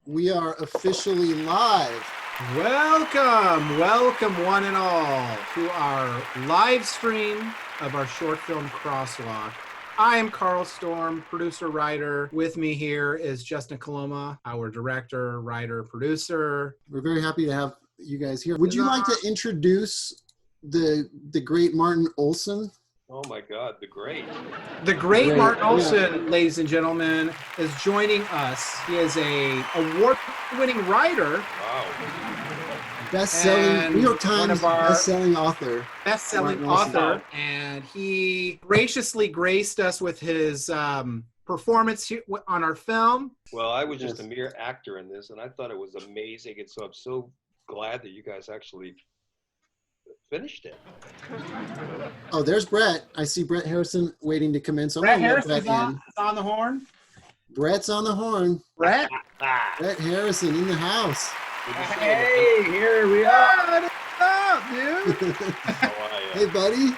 We are officially live. Welcome one and all to our live stream of our short film Crosswalk. I am Carl Storm, producer, writer. With me here is Justin Coloma, our director, writer, producer. We're very happy to have you guys here. Would you like to introduce the great Martin Olson? Oh my God, the great. The great Martin Olson, ladies and gentlemen, is joining us. He is a award-winning writer. Wow. Best-selling, New York Times best-selling author. Best-selling author. And he graciously graced us with his performance on our film. Well, I was just a mere actor in this, and I thought it was amazing. And so I'm so glad that you guys actually finished it. Oh, there's Bret. I see Bret Harrison waiting to come in. So Bret Harrison's on the horn. Bret's on the horn. Bret Harrison in the house. Hey, here we are. What's up, dude? How are you? Hey, buddy.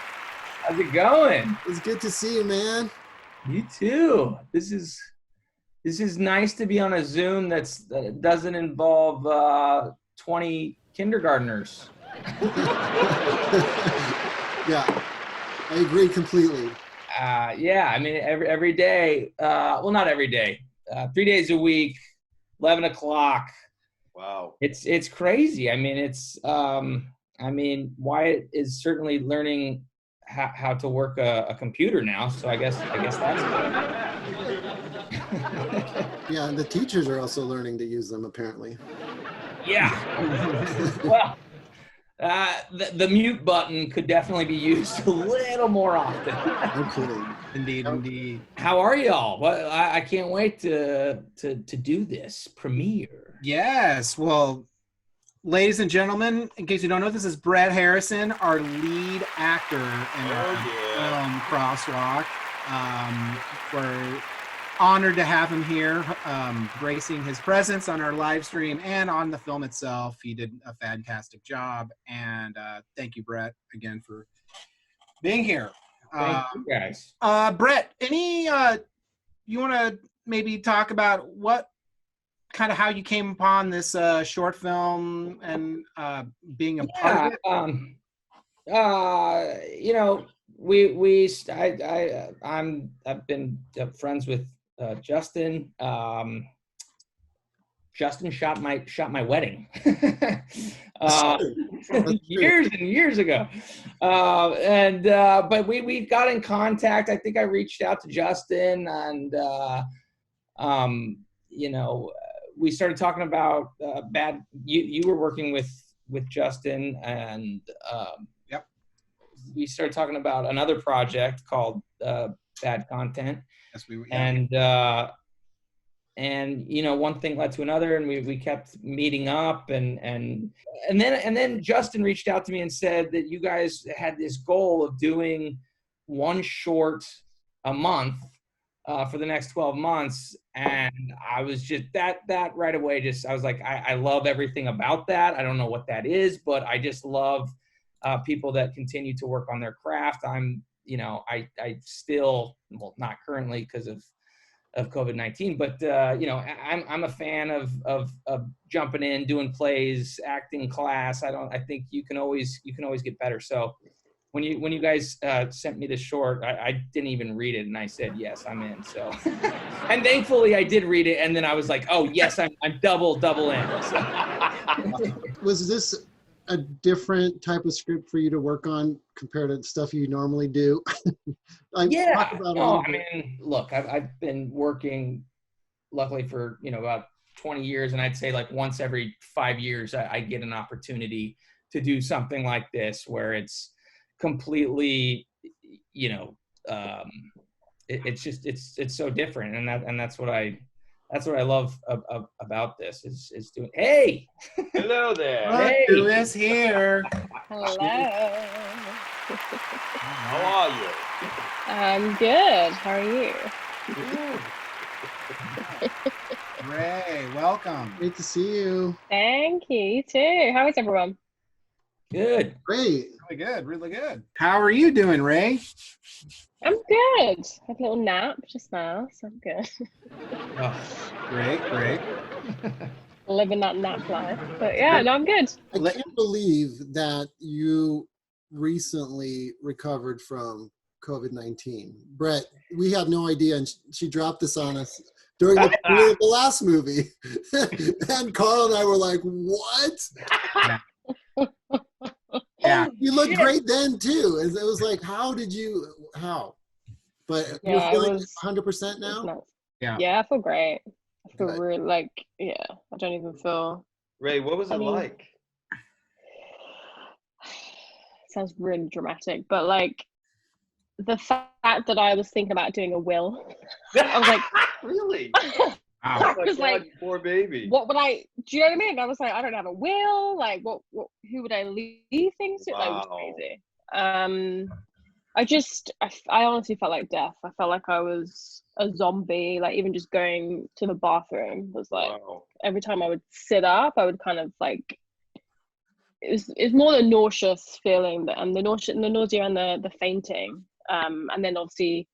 How's it going? It's good to see you, man. You too. This is nice to be on a Zoom that doesn't involve 20 kindergartners. Yeah, I agree completely. Yeah, I mean every day. Well, not every day. 3 days a week, 11 o'clock. Wow. It's crazy. I mean, Wyatt is certainly learning how to work a computer now. So I guess that's good. Yeah, and the teachers are also learning to use them apparently. Yeah. Well. The mute button could definitely be used a little more often. No kidding. Indeed. How are y'all? Well, I can't wait to do this premiere. Yes. Well, ladies and gentlemen, in case you don't know, this is Bret Harrison, our lead actor in our film Crosswalk. We're honored to have him here, gracing his presence on our live stream and on the film itself. He did a fantastic job, and thank you, Bret, again for being here. Thank you guys. Bret, you want to maybe talk about how you came upon this short film and being a part of it? I've been friends with Justin. Justin shot my wedding years and years ago, but we got in contact. I think I reached out to Justin, and we started talking about You were working with Justin, and we started talking about another project called Bad Content. Yes, we and one thing led to another, and we kept meeting up, and then Justin reached out to me and said that you guys had this goal of doing one short a month for the next 12 months, and I was just that right away. I was like, I love everything about that. I don't know what that is, but I just love people that continue to work on their craft. I still, well, not currently because of COVID-19, but I'm a fan of jumping in, doing plays, acting class. I think you can always get better. So when you guys sent me this short, I didn't even read it, and I said yes, I'm in. So and thankfully I did read it, and then I was like, oh yes, I'm double in. So. Was this a different type of script for you to work on compared to stuff you normally do? Yeah. Look, I've been working, luckily, for about 20 years, and I'd say like once every 5 years I get an opportunity to do something like this where it's completely, it's so different, and that's what I love about this is doing. Hey, Hello there. Hey. Who is here? Hello. How are you? I'm good. How are you? Ray, welcome. Great to see you. Thank you. You too. How is everyone? Good. Great. Really good, really good. How are you doing, Ray? I'm good. Had a little nap just now, so I'm good. Oh, great, great. Living that nap life. But yeah, no, I'm good. I can't believe that you recently recovered from COVID-19. Brett, we had no idea, and she dropped this on us during the premiere of the last movie. And Carl and I were like, what? Yeah. You looked great then, too. It was like, how? But you're Yeah, feeling it was 100% it was now? nuts. Yeah. Yeah, I feel great. I feel Good. really like, yeah, I don't even feel. Ray, what was it like? Sounds really dramatic, but like the fact that I was thinking about doing a will, I was like, Really? Wow. I Oh my was God, like, you poor baby. what would I? Do you know what I mean? I was like, I don't have a will. Like, who would I leave things to? Like, it was Wow. crazy. I honestly felt like death. I felt like I was a zombie. Like, even just going to the bathroom was like, Wow. every time I would sit up, I would kind of like, it's more the nauseous feeling and the nausea and the fainting. And then obviously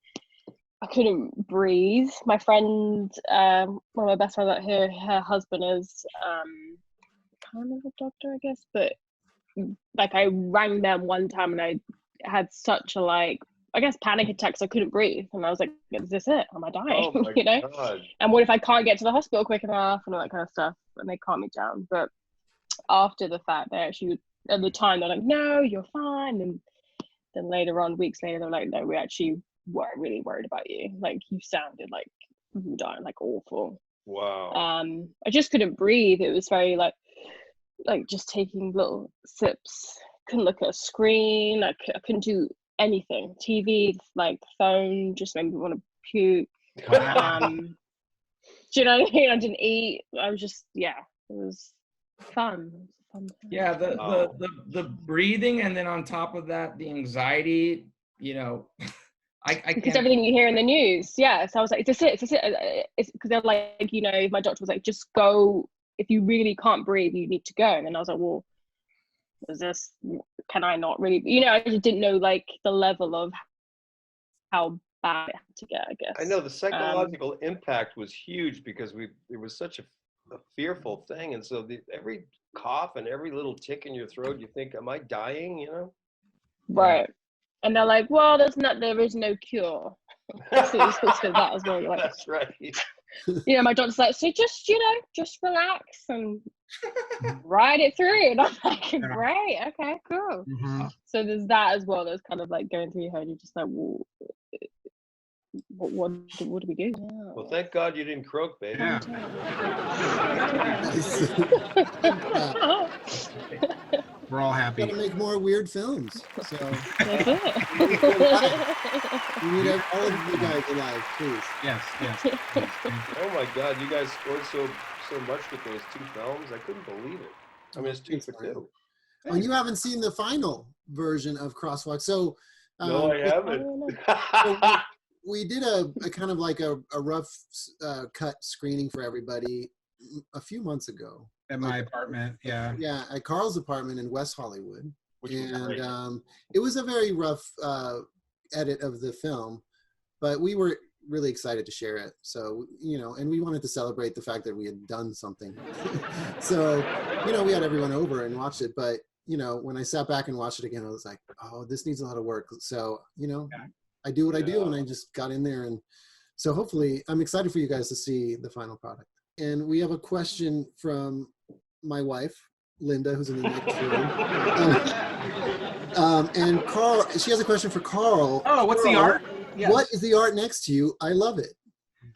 I couldn't breathe. My friend, one of my best friends out here, her husband is kind of a doctor, I guess, but like I rang them one time and I had such a like, I guess, panic attacks. I couldn't breathe, and I was like, "Is this it? Am I dying?" Oh my You know. God. And what if I can't get to the hospital quick enough and all that kind of stuff? And they calm me down. But after the fact, they actually, at the time, they're like, "No, you're fine." And then later on, weeks later, they're like, "No, we actually were really worried about you. Like, you sounded like you were dying, like awful." Wow. I just couldn't breathe. It was very like just taking little sips. Couldn't look at a screen. I couldn't do anything. TV, like phone, just made me want to puke. Do you know what I mean? I didn't eat. I was just, yeah, it was fun. It was a fun time. Yeah, Wow. the breathing, and then on top of that, the anxiety. You know, I Because can't. everything you hear in the news, yeah. So I was like, it's it. It's because they're like, you know, my doctor was like, just go. If you really can't breathe, you need to go. And then I was like, well, can I not really, you know, I just didn't know like the level of how bad it had to get, I guess. I know the psychological impact was huge because it was such a fearful thing. And so every cough and every little tick in your throat, you think, am I dying, you know? Right. And they're like, well, there is no cure. So you're supposed to say that as well. You're like, That's right. you know, my doctor's like, so just, you know, just relax and ride it through. And I'm like, great, okay, cool. Mm-hmm. So there's that as well. There's kind of like going through your head. You're just like, well, what do we do now? Well, thank God you didn't croak, baby. Yeah. We're all happy. Got to make more weird films. So That's it. we need all of you guys alive, please. Yes. Oh my God, you guys scored so much with those two films. I couldn't believe it. I mean, it's 2 for 2. Oh, you haven't seen the final version of Crosswalk, so No, I haven't. we did a kind of like a rough cut screening for everybody a few months ago. At my apartment, yeah. Yeah, at Carl's apartment in West Hollywood. Which was great. And it was a very rough edit of the film, but we were really excited to share it. So, you know, and we wanted to celebrate the fact that we had done something. So, you know, we had everyone over and watched it, but, you know, when I sat back and watched it again, I was like, oh, this needs a lot of work. So, you know, I do what I do, and I just got in there. And so hopefully I'm excited for you guys to see the final product. And we have a question from my wife, Linda, who's in the next room. And Carl, she has a question for Carl. Oh, what's Carl, the art? Yes. What is the art next to you? I love it.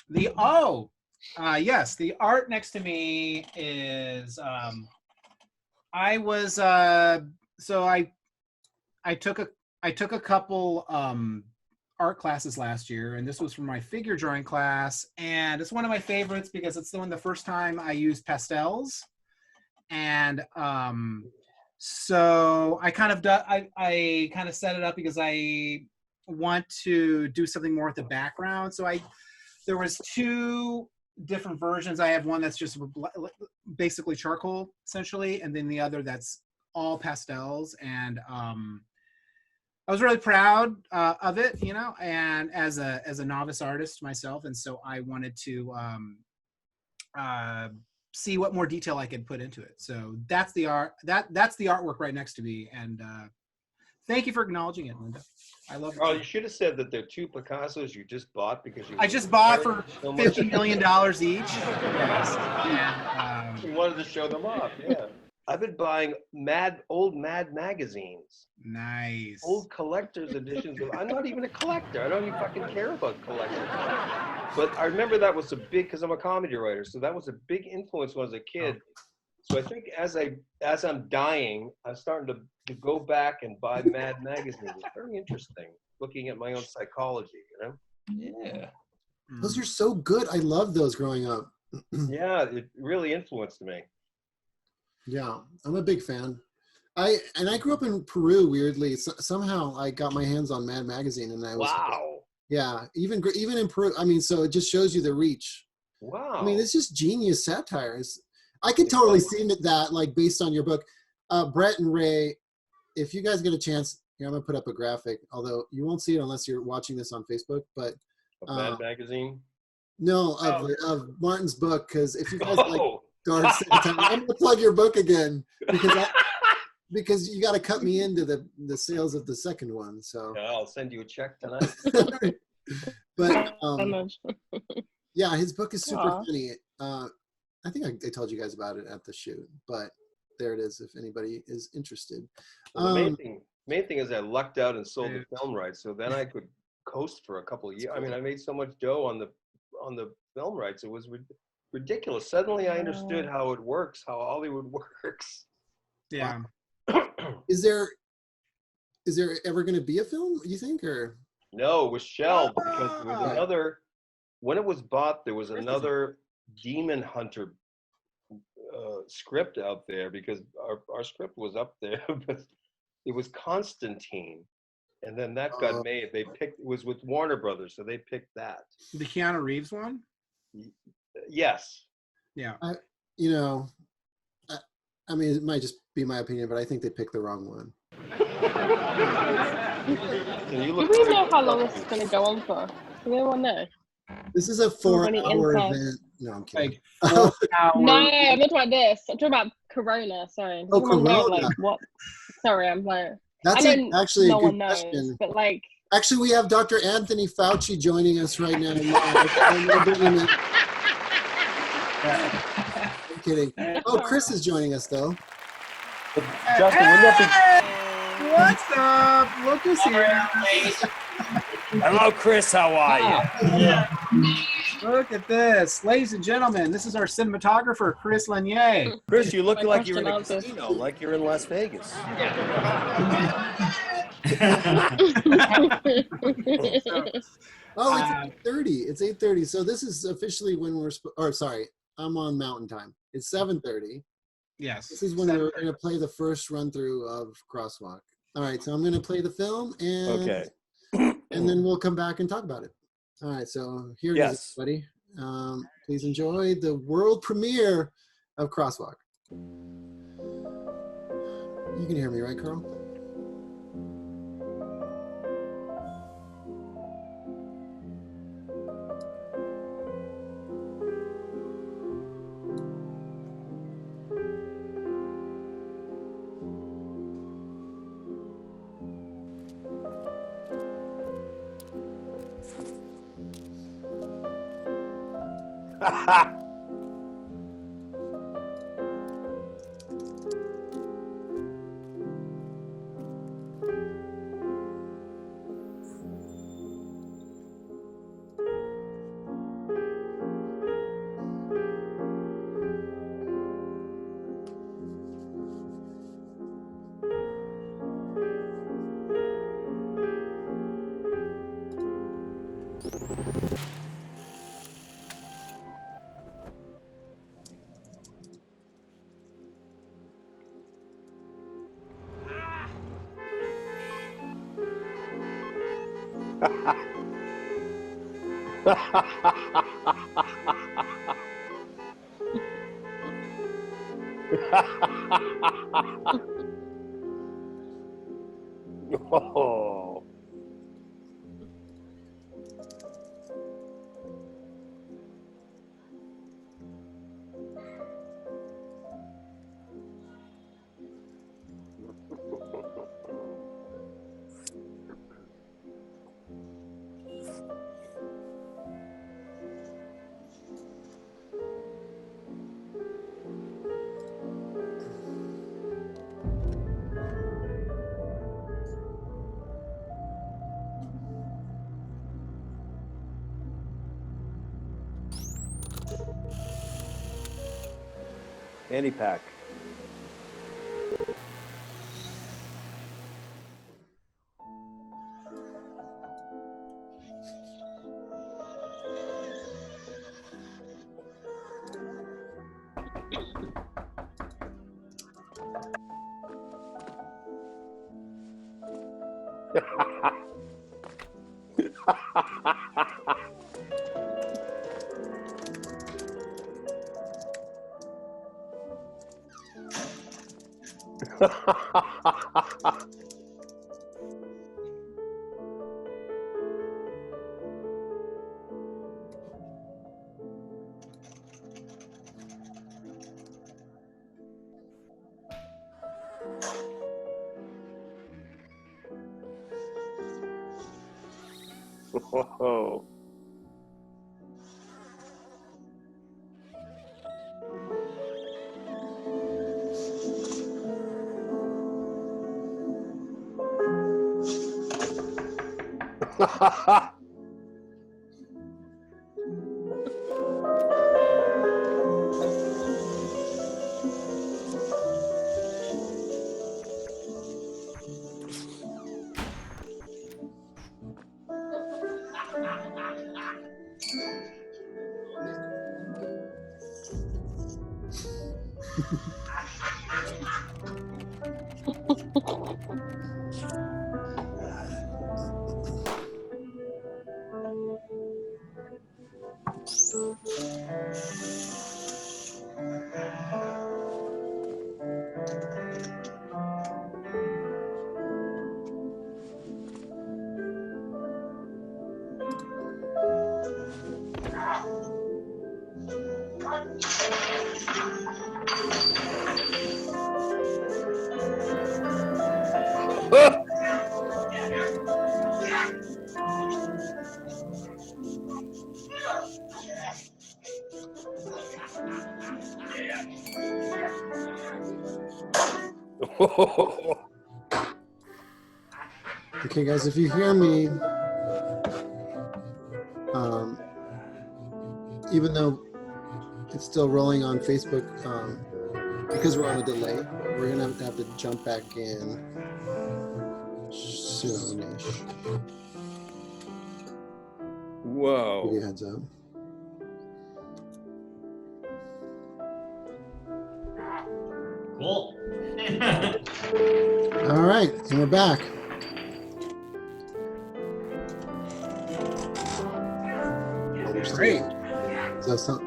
Yes, the art next to me is I took a couple art classes last year, and this was from my figure drawing class, and it's one of my favorites because it's the first time I used pastels. And so I kind of set it up because I want to do something more with the background. So there was 2 different versions. I have one that's just basically charcoal essentially, and then the other that's all pastels, and I was really proud of it, you know, and as a novice artist myself, and so I wanted to see what more detail I could put into it. So that's the art. That's the artwork right next to me, and thank you for acknowledging it, Linda. I love it. Oh, you should have said that they're 2 Picassos you just bought because you. I just bought for so much. $50 million each. Yes. And, We wanted to show them off. Yeah. I've been buying old Mad magazines. nice. Old collector's editions. I'm not even a collector. I don't even fucking care about collecting. But I remember that was a big, because I'm a comedy writer, so that was a big influence when I was a kid. So I think as I'm dying, I'm starting to go back and buy Mad magazines. It's very interesting, looking at my own psychology, you know? Yeah. Those are so good. I loved those growing up. Yeah, it really influenced me. Yeah, I'm a big fan. I grew up in Peru. Weirdly, somehow I got my hands on Mad magazine, and I was yeah. Even in Peru. I mean, so it just shows you the reach. Wow. I mean, it's just genius satires. I could totally see that, like, based on your book, Brett and Ray. If you guys get a chance, here I'm gonna put up a graphic. Although you won't see it unless you're watching this on Facebook. But Mad magazine. no, of Martin's book, because if you guys like dark satire, I'm gonna plug your book again because you got to cut me into the sales of the second one. So Yeah, I'll send you a check tonight. But So much. yeah, his book is super Aw. funny. I think I told you guys about it at the shoot, but there it is if anybody is interested. Well, the main thing is I lucked out and sold the film rights, so then I could coast for a couple of years. I mean, I made so much dough on the film rights, it was ridiculous. Suddenly I understood how it works, how Hollywood works. Yeah. Is there ever going to be a film, you think, or? No, it was shelved because there was another, when it was bought, there was another Demon Hunter script out there, because our script was up there, but it was Constantine. And then that got made. It was with Warner Brothers, so they picked that. The Keanu Reeves one? Yes. Yeah. You know, I mean, it might just be my opinion, but I think they picked the wrong one. Do we know how long this is going to go on for? Does anyone know? This is a 4-hour event. No, I'm kidding. Like 4 hours. No, I'm not talking about this. I'm talking about Corona. Sorry. Oh, Does anyone know, Corona. like, what? Sorry, I'm like. That's I know actually no a good one knows, question. but like. Actually, we have Dr. Anthony Fauci joining us right now. I'm kidding. Oh, Chris is joining us, though. Justin, wouldn't that be? What's up? Look who's here. Hello, Chris. How are you? Look at this. Ladies and gentlemen, this is our cinematographer, Chris Lanier. Chris, you look My like you're in a question answered. casino, like you're in Las Vegas. Oh, it's 8:30. It's 8:30. So this is officially when sorry, I'm on Mountain Time. It's 7:30. Yes. This is when we're going to play the first run through of Crosswalk. All right, so I'm going to play the film, and then we'll come back and talk about it. All right, so here it is, everybody. Please enjoy the world premiere of Crosswalk. You can hear me, right, Carl? Oh. Fanny pack. Oh. Okay, guys, if you hear me, even though it's still rolling on Facebook, because we're on a delay, we're gonna have to jump back in soonish. Whoa. Give you a heads up. Cool. All right, and we're back. Great. So some,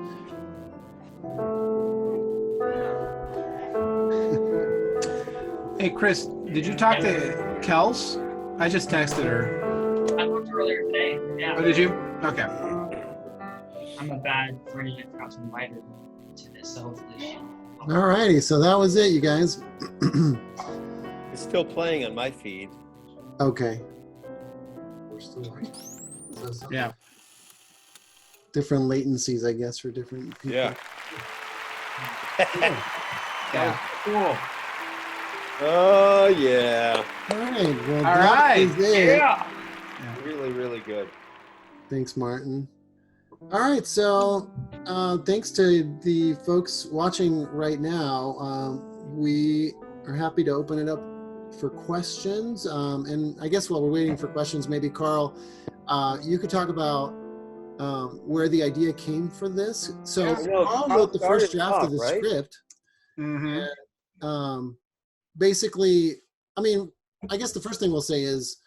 Hey, Chris, did you talk to Kels? I just texted her. I looked earlier today. Yeah. Oh, did you? Okay. I'm a bad friend that got invited to this, so hopefully she. all righty, so that was it, you guys. It's still playing on my feed. Okay. We're still so Yeah. different latencies, I guess, for different people. Yeah. Yeah. Cool. Oh, yeah. All right. Well, All that right. is it. Yeah. Really, really good. Thanks, Martin. All right, so thanks to the folks watching right now. We are happy to open it up for questions. And I guess while we're waiting for questions, maybe Carl, you could talk about where the idea came for this. So Yeah, well, Carl Carl wrote the first started draft off, of the right? script. Mm-hmm. Basically, I mean, I guess the first thing we'll say is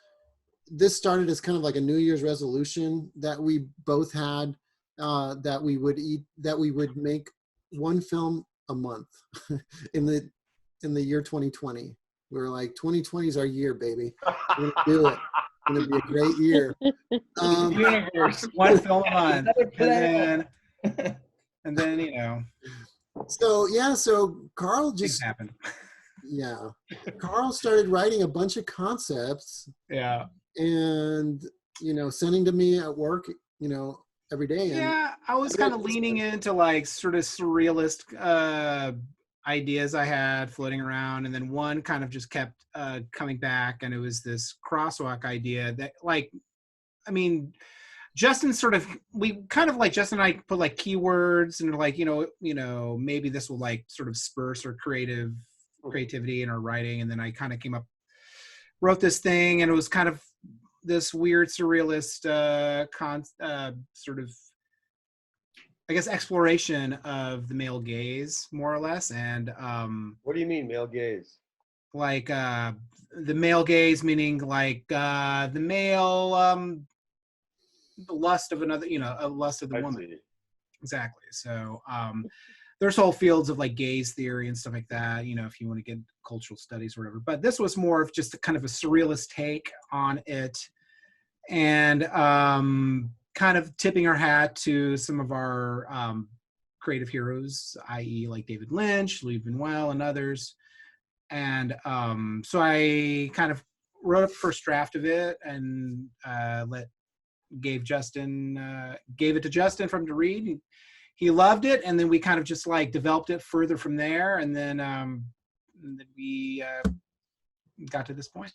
this started as kind of like a New Year's resolution that we both had, that we would make one film a month in the year 2020. We were like, 2020 is our year, baby. We're gonna do it. It's gonna be a great year. Universe. One film a month, Another plan. and then you know, So yeah, so Carl things just happen. yeah, Carl started writing a bunch of concepts Yeah. and sending to me at work, every day. And Yeah, I was kind of leaning into like sort of surrealist ideas I had floating around, and then one kind of just kept coming back, and it was this crosswalk idea that, like, I mean, Justin Justin and I put like keywords and like, maybe this will like sort of spur sort of creativity in our writing, and then I kind of wrote this thing, and it was kind of this weird surrealist sort of, I guess, exploration of the male gaze, more or less. And What do you mean, male gaze? like the male gaze, meaning like the male the lust of another, a lust of the woman. See. Exactly. So there's whole fields of like gaze theory and stuff like that, if you want to get cultural studies or whatever. But this was more of just a kind of a surrealist take on it, and kind of tipping our hat to some of our creative heroes, i.e. like David Lynch, Louis Buñuel, and others. And so I kind of wrote up the first draft of it and gave it to Justin for him to read. He loved it, and then we kind of just like developed it further from there, and then we got to this point.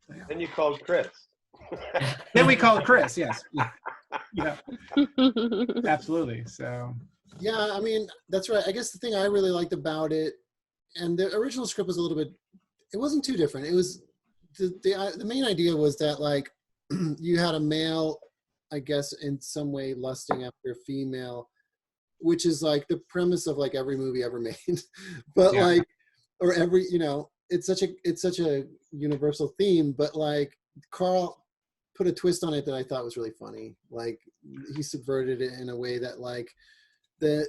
So, yeah. Then you called Chris. Then we called Chris. Yes. Yeah. Absolutely. So. Yeah, I mean, that's right. I guess the thing I really liked about it, and the original script was a little bit, it wasn't too different. It was the main idea was that like you had a male, I guess, in some way lusting after a female, which is like the premise of like every movie ever made. But yeah. like, or every, it's such a universal theme, but like Carl put a twist on it that I thought was really funny. Like he subverted it in a way that like the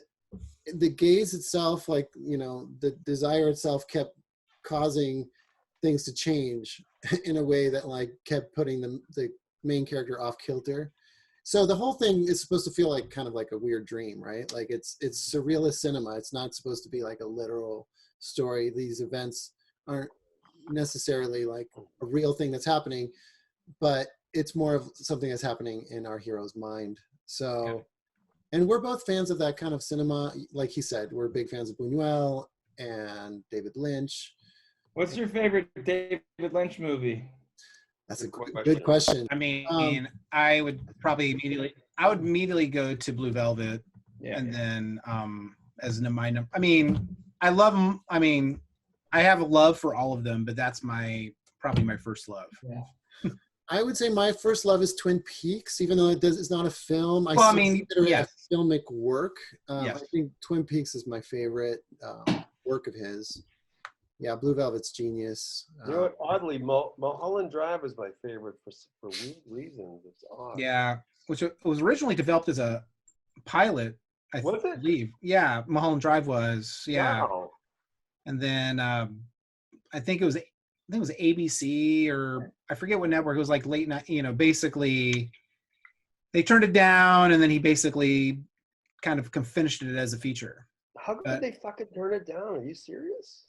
gaze itself, like, the desire itself kept causing things to change in a way that like kept putting the main character off kilter. So the whole thing is supposed to feel like kind of like a weird dream, right? Like it's surrealist cinema. It's not supposed to be like a literal story. These events aren't necessarily like a real thing that's happening, but it's more of something that's happening in our hero's mind. So, yeah. And we're both fans of that kind of cinema. Like he said, we're big fans of Buñuel and David Lynch. What's your favorite David Lynch movie? That's a good question. I mean, I would immediately go to Blue Velvet, and then as my number. I mean, I love them. I mean, I have a love for all of them, but that's probably my first love. Yeah. I would say my first love is Twin Peaks, even though it's not a film. Well, I mean, consider yes. it a filmic work. Yes. I think Twin Peaks is my favorite work of his. Yeah, Blue Velvet's genius. You know what? Oddly, Mulholland Drive is my favorite for weird reasons. It's odd. Yeah, which was originally developed as a pilot. I believe. Yeah, Mulholland Drive was. Yeah. Wow. And then I think it was ABC, or I forget what network. It was like late night. Basically, they turned it down, and then he basically kind of finished it as a feature. How could they fucking turn it down? Are you serious?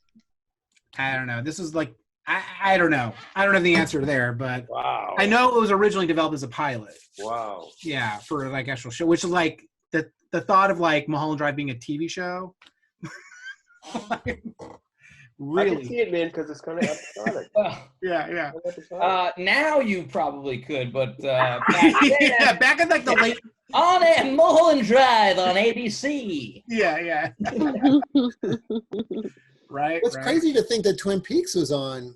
I don't know. This is like, I don't know. I don't have the answer there, but wow. I know it was originally developed as a pilot. Wow. Yeah, for like actual show, which is like the thought of like Mulholland Drive being a TV show. Really? I can see it, man, because it's kind of episodic. Yeah. Now you probably could, but back yeah, back in like the late on it, Mulholland Drive on ABC. Yeah. Right. It's crazy to think that Twin Peaks was on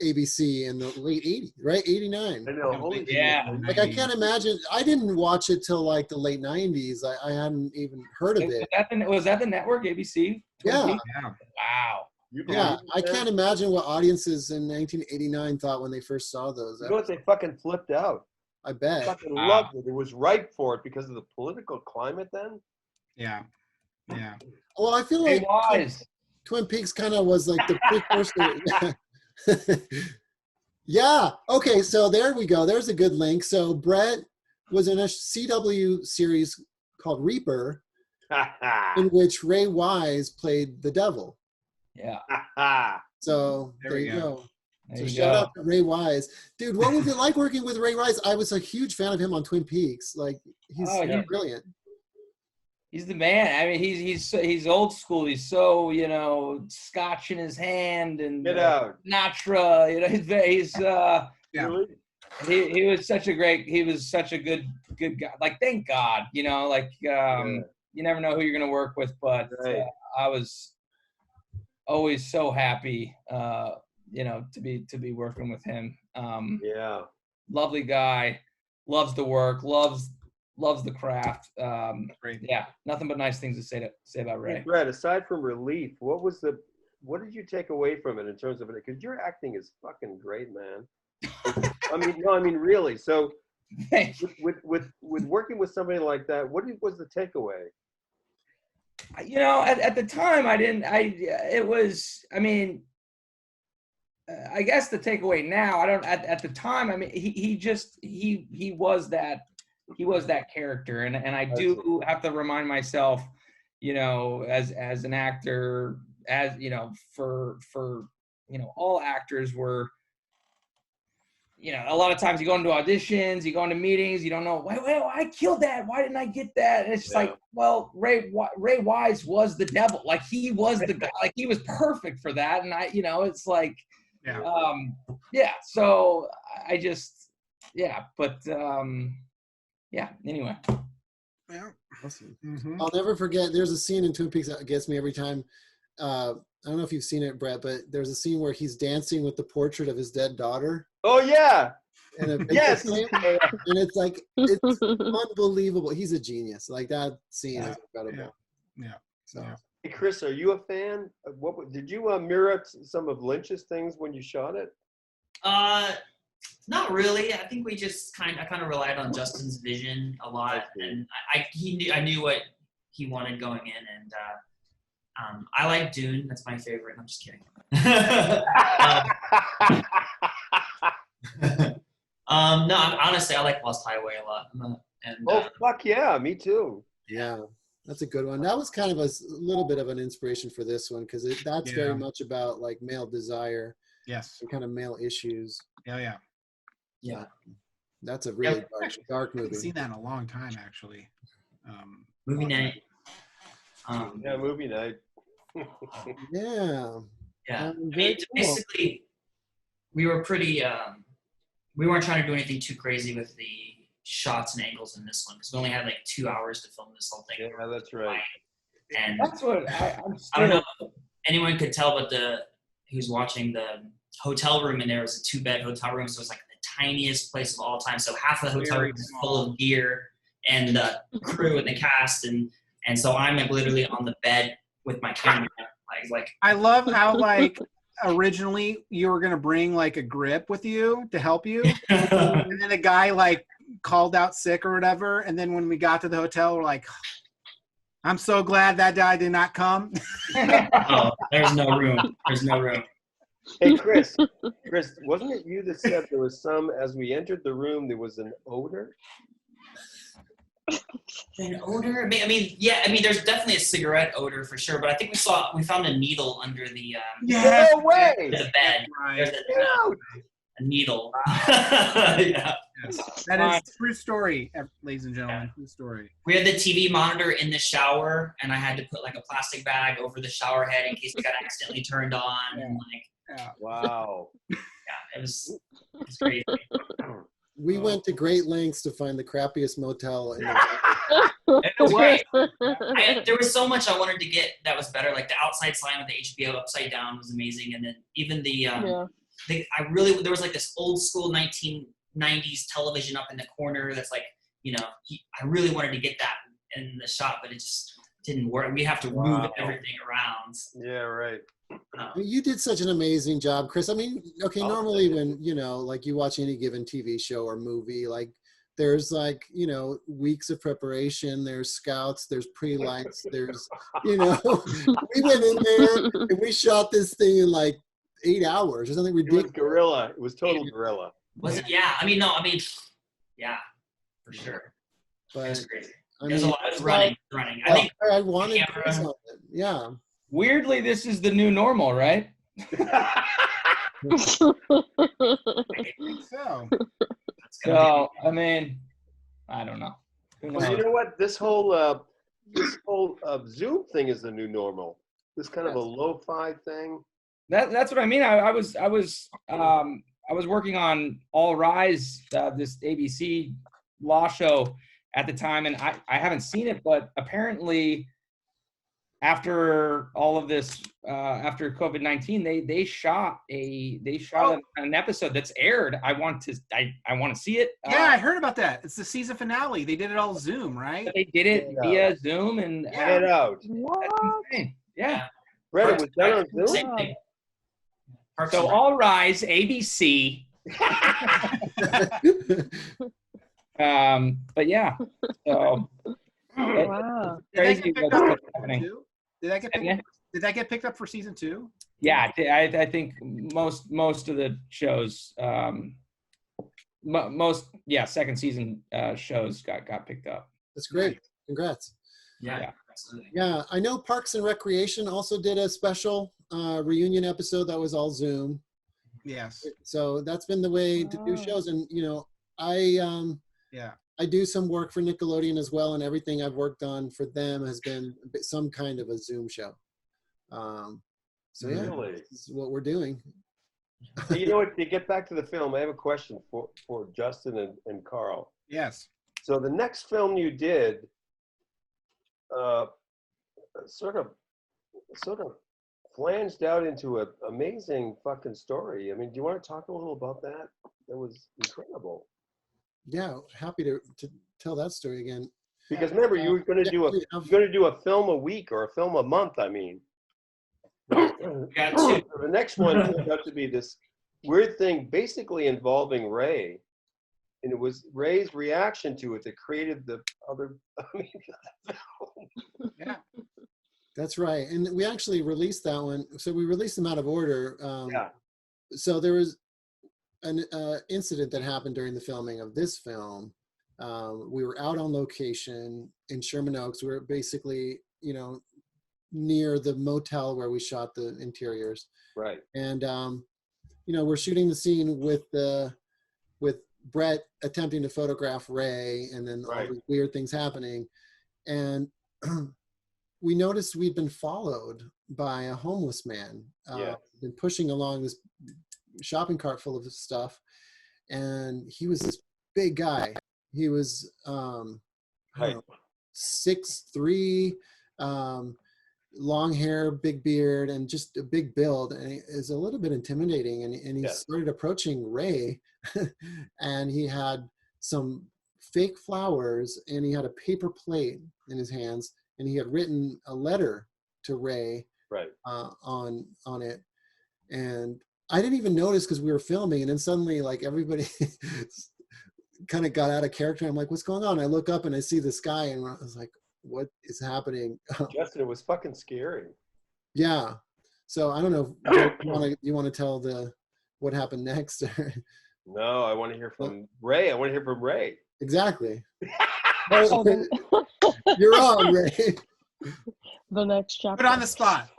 ABC in the late 80s, right? 89. I know. Yeah. Like I can't imagine. I didn't watch it till like the late 90s. I hadn't even heard of it. Was that the network, ABC? Yeah. Wow. Yeah, I can't imagine what audiences in 1989 thought when they first saw those. You know what? They fucking flipped out. I bet. They fucking loved it. It was ripe for it because of the political climate then. Yeah. Well, I feel like Twin Peaks kind of was like the precursor. Yeah. Okay. So there we go. There's a good link. So Bret was in a CW series called Reaper, in which Ray Wise played the devil. Yeah. So There there we you go. go. There So you shout go. out to Ray Wise. Dude, what was it like working with Ray Wise? I was a huge fan of him on Twin Peaks. Like, he's brilliant. He's the man. I mean, he's old school. He's so, you know, scotch in his hand and Get out. Natra. You know, he's Yeah. Really? he was such a good guy. Like, thank God, you know, like you never know who you're gonna work with, but Right. I was always so happy, you know, to be working with him. Yeah. Lovely guy, loves the work, loves the craft. Great. Yeah, nothing but nice things to say about Hey, Ray. Bret, aside from Relief, what did you take away from it in terms of it? Because your acting is fucking great, man. I mean, really. So with working with somebody like that, what was the takeaway? You know, at the time, I guess the takeaway now, at the time, I mean, he was that character. And I do have to remind myself, you know, as an actor, as, you know, for, you know, all actors were, you know, a lot of times you go into auditions, you go into meetings, you don't know, why I killed that. Why didn't I get that? And it's just like, well, Ray Wise was the devil. Like, he was the guy. Like, he was perfect for that. And I, you know, it's like, so I just, anyway. Yeah. Awesome. Mm-hmm. I'll never forget, there's a scene in Twin Peaks that gets me every time. I don't know if you've seen it, Bret, but there's a scene where he's dancing with the portrait of his dead daughter. Oh yeah. Yes. And it's like, it's unbelievable. He's a genius. Like, that scene is incredible. Yeah. So. Hey, Chris, are you a fan? Did you mirror some of Lynch's things when you shot it? Not really. I think we just kind of relied on Justin's vision a lot, and I knew what he wanted going in, and I like Dune. That's my favorite. I'm just kidding. No, honestly, I like Lost Highway a lot. Fuck yeah, me too. Yeah, that's a good one. That was kind of a little bit of an inspiration for this one, because that's very much about like male desire. Yes. And kind of male issues. Yeah. That's a really dark movie. I haven't seen that in a long time, actually. Movie night. Movie night. Yeah. Yeah. Cool. Basically, we were pretty. We weren't trying to do anything too crazy with the shots and angles in this one, because we only had like 2 hours to film this whole thing. Yeah, that's right. And That's what I don't know if anyone could tell, but he was watching the hotel room, and there was a 2-bed hotel room, so it was like the tiniest place of all time. So half of the hotel room was full of gear and the crew and the cast, and so I'm like literally on the bed with my camera. Like I love how like originally you were gonna bring like a grip with you to help you, and then a guy like called out sick or whatever, and then when we got to the hotel, we're like, I'm so glad that guy did not come. Oh, there's no room. There's no room. Hey, Chris, wasn't it you that said there was as we entered the room, there was an odor? An odor? I mean, there's definitely a cigarette odor for sure, but I think we found a needle under the Yes. No way! under the bed. Right. There's a needle. Yeah. Yes. That is true story, ladies and gentlemen. True story. We had the TV monitor in the shower, and I had to put like a plastic bag over the shower head in case it got accidentally turned on. And like, Wow. it was crazy. We went to great lengths to find the crappiest motel in the It was great. There was so much I wanted to get that was better. Like the outside sign with the HBO upside down was amazing, and then even there was like this old school 1990s television up in the corner that's like, you know, I really wanted to get that in the shot, but it just didn't work. We have to move everything around. Yeah, right. You did such an amazing job, Chris. I mean, okay, normally when, you know, like you watch any given TV show or movie, like there's like, you know, weeks of preparation, there's scouts, there's pre-lights, there's, you know, we went in there and we shot this thing in like 8 hours or something It was ridiculous. guerrilla. It was total guerrilla. Was it? Yeah. I mean, no. I mean, yeah, for sure. It But was crazy. I There's a mean, lot. It was running. I think I wanted camera- to do something. Yeah. Weirdly, this is the new normal, right? I think so. it's gonna So, I mean, I don't know. Who Well, you knows? know what? This whole Zoom thing is the new normal. This kind of a lo-fi thing. That's what I mean. I was working on All Rise, this ABC law show at the time, and I haven't seen it, but apparently after all of this, after COVID-19, they shot an episode that's aired. I want to see it. Yeah, I heard about that. It's the season finale. They did it all Zoom, right? They did it via Zoom, and Get out. What? insane. Yeah. Brett, it was done on Zoom? Same thing. Parks So and Rec. All Rise, ABC. But yeah, so Wow. Did that crazy get picked what's up for happening. season 2? Did that get picked up for season 2? Yeah, I think most of the shows, second season shows got picked up. That's great. Congrats. Yeah, absolutely. Yeah, I know Parks and Recreation also did a special reunion episode that was all Zoom. Yes. So that's been the way to do Oh. shows. And, you know, Yeah. I do some work for Nickelodeon as well, and everything I've worked on for them has been some kind of a Zoom show. So yeah, Really? this is what we're doing. Hey, you know what? To get back to the film, I have a question for Justin and Carl. Yes. So the next film you did, sort of flanged out into an amazing fucking story. I mean, do you want to talk a little about that? That was incredible. Yeah, happy to tell that story again. Because remember, you were going to do a film a week or a film a month. I mean, We got two. the next one turned out to be this weird thing, basically involving Ray, and it was Ray's reaction to it that created the other. I mean, Yeah. That's right. And we actually released that one. So we released them out of order. yeah, So there was an incident that happened during the filming of this film. We were out on location in Sherman Oaks. We were basically, you know, near the motel where we shot the interiors. right. And, you know, we're shooting the scene with Bret attempting to photograph Ray, and then all Right. these weird things happening. And we noticed we'd been followed by a homeless man. Yeah. Been pushing along this shopping cart full of stuff, and he was this big guy. He was I don't know, 6'3", long hair, big beard, and just a big build, and he is a little bit intimidating. And he Yeah. started approaching Ray, and he had some fake flowers, and he had a paper plate in his hands, and he had written a letter to Ray Right. on it. And I didn't even notice because we were filming, and then suddenly, like, everybody kind of got out of character. I'm like, what's going on? I look up and I see this guy, and I was like, what is happening? Justin, it was fucking scary. Yeah. So I don't know if you want to tell what happened next. No, I want to hear from Ray. I want to hear from Ray. Exactly. So You're on, Ray. the next chapter. Put on the spot.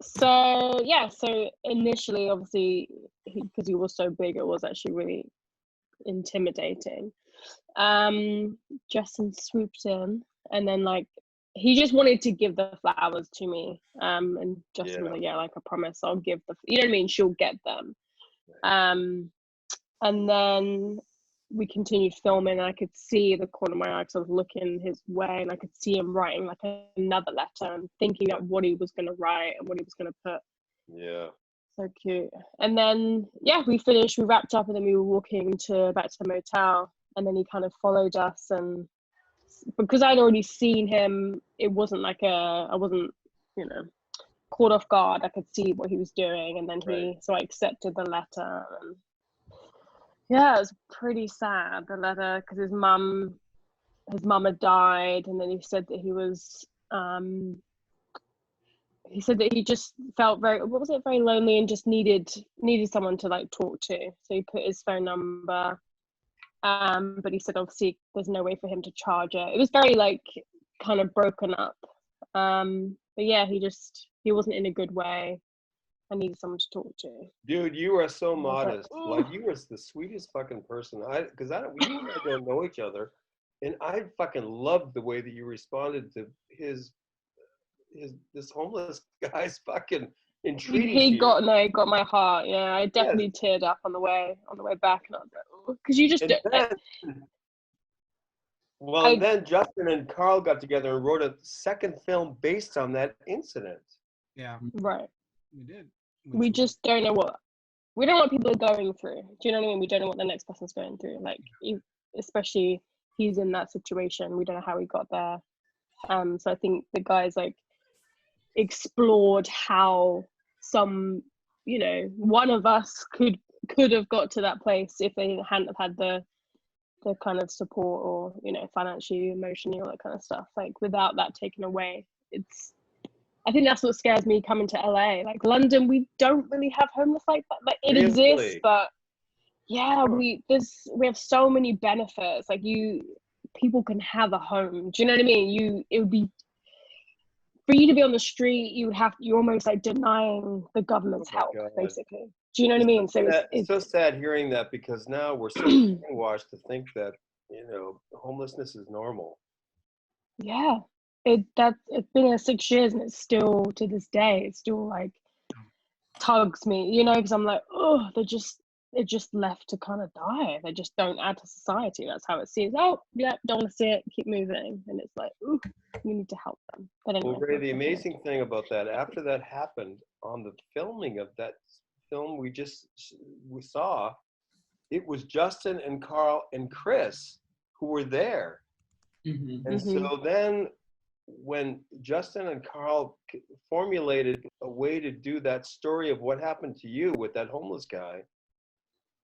So yeah, so initially, obviously, because he was so big, it was actually really intimidating. Justin swooped in, and then, like, he just wanted to give the flowers to me. And Justin was like, yeah, like, I promise I'll give you know what I mean? She'll get them. And then we continued filming, and I could see the corner of my eye because I was looking his way, and I could see him writing like another letter and thinking of what he was going to write and what he was going to put. Yeah. So cute. And then, yeah, we wrapped up, and then we were walking back to the motel, and then he kind of followed us. And because I'd already seen him, it wasn't like I wasn't, you know, caught off guard. I could see what he was doing. And then so I accepted the letter. And yeah, it was pretty sad, the letter, because his mum had died, and then he said that he he said that he just felt very very lonely and just needed someone to like talk to. So he put his phone number. But he said obviously there's no way for him to charge it. It was very like kind of broken up. But yeah, he wasn't in a good way. I needed someone to talk to. Dude, you are so modest. Like, Like, you were the sweetest fucking person. Because we don't know each other, and I fucking loved the way that you responded to this homeless guy's fucking entreaty. He got my heart. Yeah, I definitely teared up on the way back, and I was like, because you just. And then Justin and Carl got together and wrote a second film based on that incident. Yeah. Right. We did. We just don't know what people are going through. Do you know what I mean? We don't know what the next person's going through. Like, especially he's in that situation. We don't know how he got there. So I think the guys like explored how some, one of us could have got to that place if they hadn't have had the kind of support or, financially, emotionally, all that kind of stuff. Like, without that taken away, I think that's what scares me coming to LA. Like, London, we don't really have homeless like that. Like, it exists, but yeah, we have so many benefits. Like, people can have a home. Do you know what I mean? It would be, for you to be on the street, you're almost like denying the government's help, basically. Do you know what I mean? So it's so sad hearing that, because now we're so brainwashed to think that, homelessness is normal. Yeah. It's been here 6 years, and it's still, to this day, it's still like tugs me, because I'm like, oh, they're just left to kind of die. They just don't add to society. That's how it seems. Oh, yeah, don't want to see it, keep moving. And it's like, ooh, we need to help them. But anyway, well, Ray, the amazing thing about that, after that happened, on the filming of that film we saw, it was Justin and Carl and Chris who were there. Mm-hmm. And so then when Justin and Carl formulated a way to do that story of what happened to you with that homeless guy,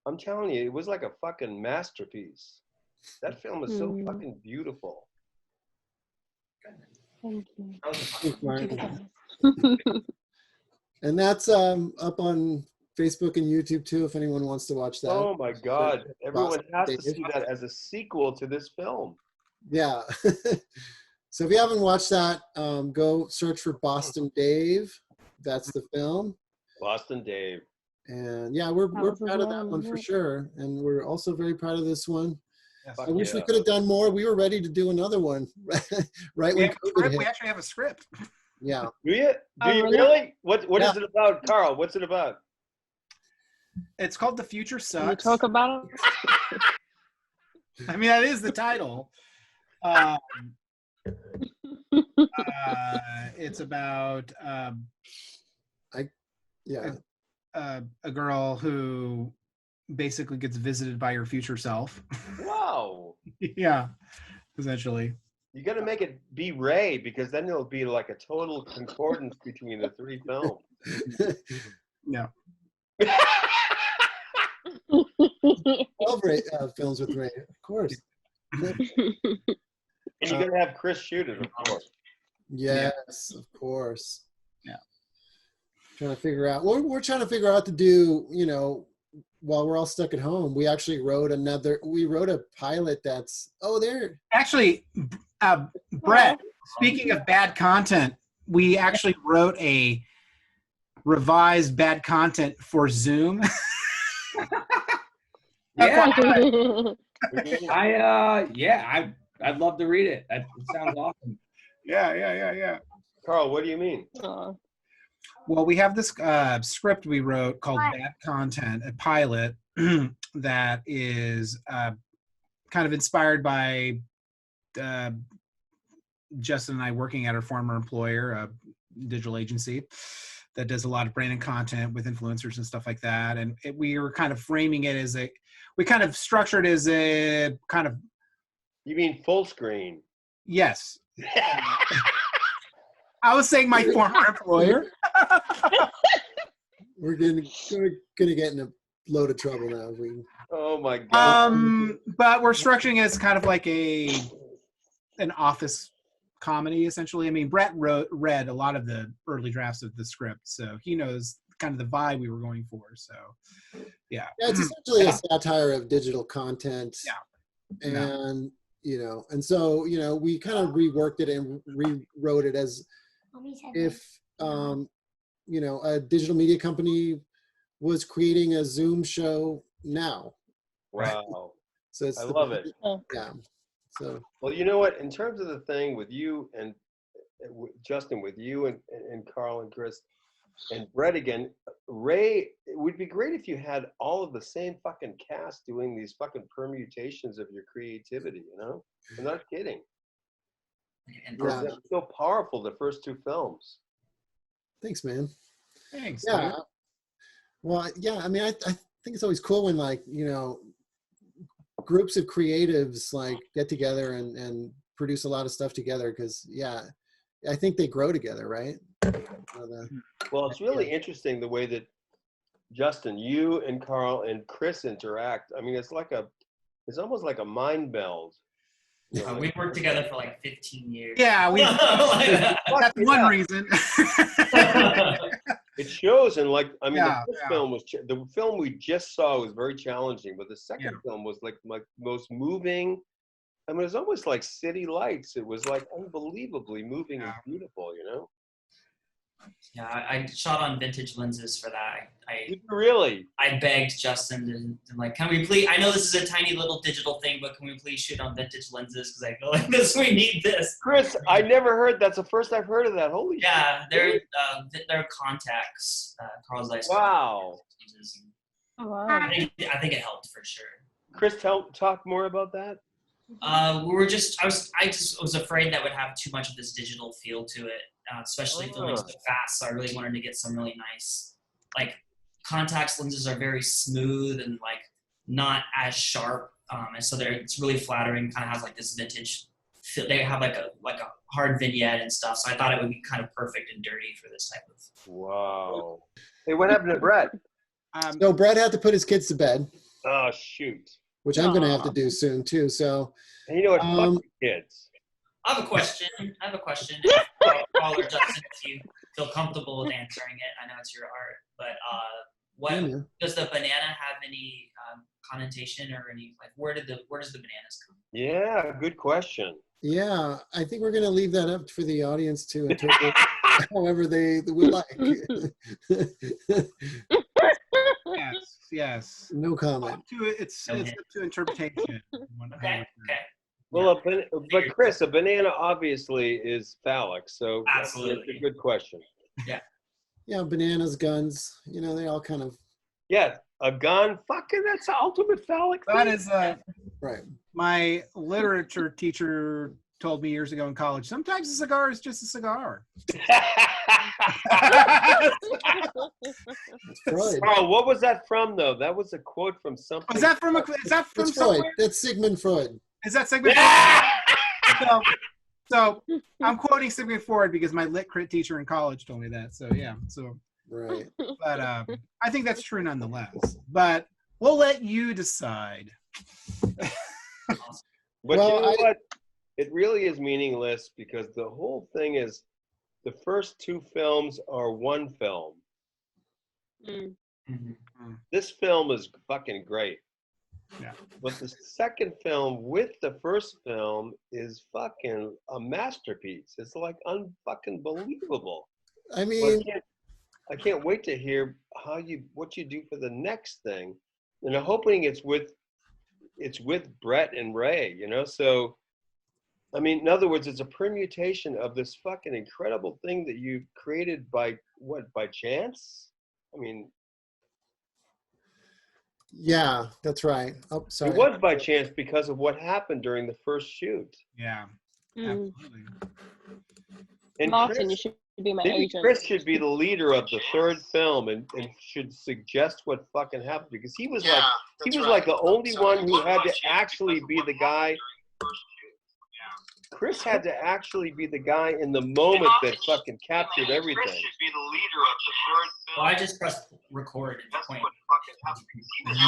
I'm telling you, it was like a fucking masterpiece. That film is so fucking beautiful. Thank you. And that's up on Facebook and YouTube too, if anyone wants to watch that. Oh my God. Everyone has to see that as a sequel to this film. Yeah. So if you haven't watched that, go search for Boston Dave. That's the film. Boston Dave. And yeah, we're proud of that one for sure. And we're also very proud of this one. Yes. I wish we could have done more. We were ready to do another one, right when COVID hit. We actually have a script. Yeah. Do you? Do you really? What is it about, Carl? What's it about? It's called The Future Sucks. Can you talk about it? I mean, that is the title. It's about a girl who basically gets visited by her future self. Wow. Yeah, essentially. You got to make it be Ray, because then it'll be like a total concordance between the three films. Yeah. Love films with Ray, of course. And you're going to have Chris shoot it, of course. Yes, of course. Yeah. Trying to figure out, we're trying to figure out to do, while we're all stuck at home. We actually wrote a pilot that's, there. Actually, Brett, speaking of bad content, we actually wrote a revised bad content for Zoom. Yeah. I'd love to read it. It sounds awesome. Yeah. Carl, what do you mean? Well, we have this script we wrote called Bad Content, a pilot that is kind of inspired by Justin and I working at our former employer, a digital agency that does a lot of branding content with influencers and stuff like that. And we were kind of framing it as we kind of structured it as a kind of. You mean full screen? Yes. I was saying my former employer. We're gonna get in a load of trouble now. Oh my God. But we're structuring it as kind of like an office comedy, essentially. I mean, Bret read a lot of the early drafts of the script, so he knows kind of the vibe we were going for. So, yeah. Yeah, it's essentially a satire of digital content. Yeah. And, you know, and so, you know, we kind of reworked it and rewrote it as if, you know, a digital media company was creating a Zoom show now. Wow. So it's I love it. Yeah. So. Well, you know what? In terms of the thing with you and Justin, with you and Carl and Chris and Bret again, Ray, it would be great if you had all of the same fucking cast doing these fucking permutations of your creativity, you know? I'm not kidding. And Yeah. It's so powerful, the first two films. Thanks, man. Thanks. Yeah. Dude. Well, yeah, I mean, I think it's always cool when, like, you know, groups of creatives like get together and produce a lot of stuff together, because yeah, I think they grow together, right? Well, it's really interesting the way that Justin, you and Carl and Chris interact. I mean, it's almost like a mind meld. You know, we worked together for like 15 years. Yeah, that's one reason. It shows, and like, I mean, Yeah, the first film was the film we just saw was very challenging, but the second film was like my most moving. I mean, it was almost like City Lights. It was like unbelievably moving and beautiful, you know. Yeah, I shot on vintage lenses for that. Really? I begged Justin to like, can we please? I know this is a tiny little digital thing, but can we please shoot on vintage lenses? Because I feel like we need this. Chris, I never heard. That's the first I've heard of that. Holy shit. Yeah, they're contacts. Carl's Ice. Wow. Oh, wow. I think it helped for sure. Chris, talk more about that. I just was afraid that would have too much of this digital feel to it, especially filming so fast. So I really wanted to get some really nice, like, contacts lenses are very smooth and like not as sharp, and so it's really flattering. Kind of has like this vintage feel. They have like a hard vignette and stuff. So I thought it would be kind of perfect and dirty for this type of. Wow. Hey, what happened to Bret? So Bret had to put his kids to bed. Oh shoot. Which I'm going to have to do soon too. So, and you know what? Fuck the kids. I have a question. Paul or Justin, if you feel comfortable with answering it, I know it's your art, but does the banana have any connotation or any, like, where does the bananas come? Yeah, good question. Yeah, I think we're going to leave that up for the audience to interpret however they would like. Yes. No comment. It's up to interpretation. Okay. Well, but Chris, a banana obviously is phallic, so absolutely that's a good question. Yeah. Yeah, bananas, guns, you know, they all kind of. Yeah, a gun, fucking, that's the ultimate phallic thing. That is right. My literature teacher told me years ago in college, sometimes a cigar is just a cigar. Oh, what was that from, though? That was a quote from something. Is that from Freud? That's Sigmund Freud. Is that Sigmund Freud? So I'm quoting Sigmund Freud because my lit crit teacher in college told me that. So yeah. So right. But I think that's true nonetheless. But we'll let you decide. But well, you know what? It really is meaningless because the whole thing is the first two films are one film. Mm-hmm. This film is fucking great. Yeah. But the second film with the first film is fucking a masterpiece. It's like unfucking believable. I mean, I can't wait to hear what you do for the next thing. And I'm hoping it's with Bret and Ray, you know? So, I mean, in other words, it's a permutation of this fucking incredible thing that you created by chance? I mean, yeah, that's right. Oh, sorry. It was by chance because of what happened during the first shoot. Yeah, absolutely. And Martin, you should be my agent. Chris should be the leader of the third film and should suggest what fucking happened because he was like the only one who had to actually be the guy. Chris had to actually be the guy in the moment that fucking captured everything. Chris should be the leader of the third film. Well, I just pressed record and That's point. what fucking happened. He was the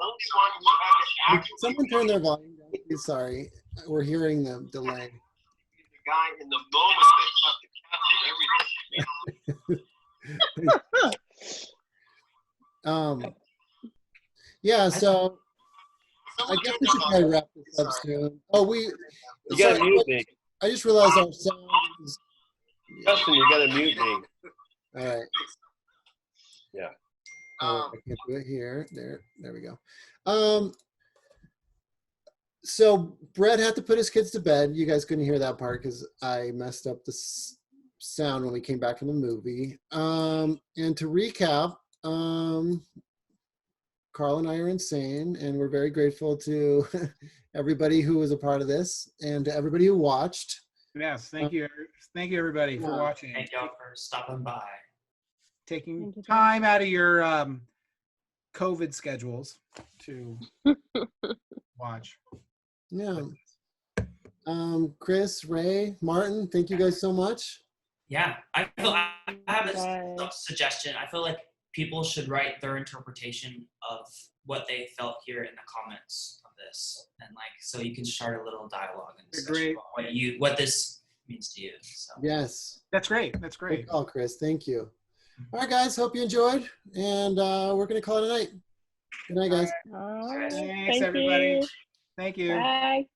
only one who had to actually. Someone turn their volume down. Sorry, we're hearing the delay. guy in the moment that captured everything. Yeah, so I guess we should probably wrap this up soon. Oh, You gotta mute me. I just realized our sound is... Justin, you gotta mute me. All right. Yeah. I can't do it here. There we go. So Bret had to put his kids to bed. You guys couldn't hear that part because I messed up the sound when we came back in the movie. And to recap, Carl and I are insane, and we're very grateful to everybody who was a part of this and to everybody who watched. Yes, thank you. Thank you, everybody, for watching. Thank y'all for stopping by. Taking time out of your COVID schedules to watch. Yeah. Chris, Ray, Martin, thank you guys so much. Yeah, I have this suggestion. I feel like people should write their interpretation of what they felt here in the comments of this, and like so you can start a little dialogue and discussion about what this means to you. So. Yes, that's great. That's great. Good call, Chris. Thank you. All right, guys. Hope you enjoyed, and we're gonna call it a night. Good night, guys. All right. Thanks, everybody. You. Thank you. Bye.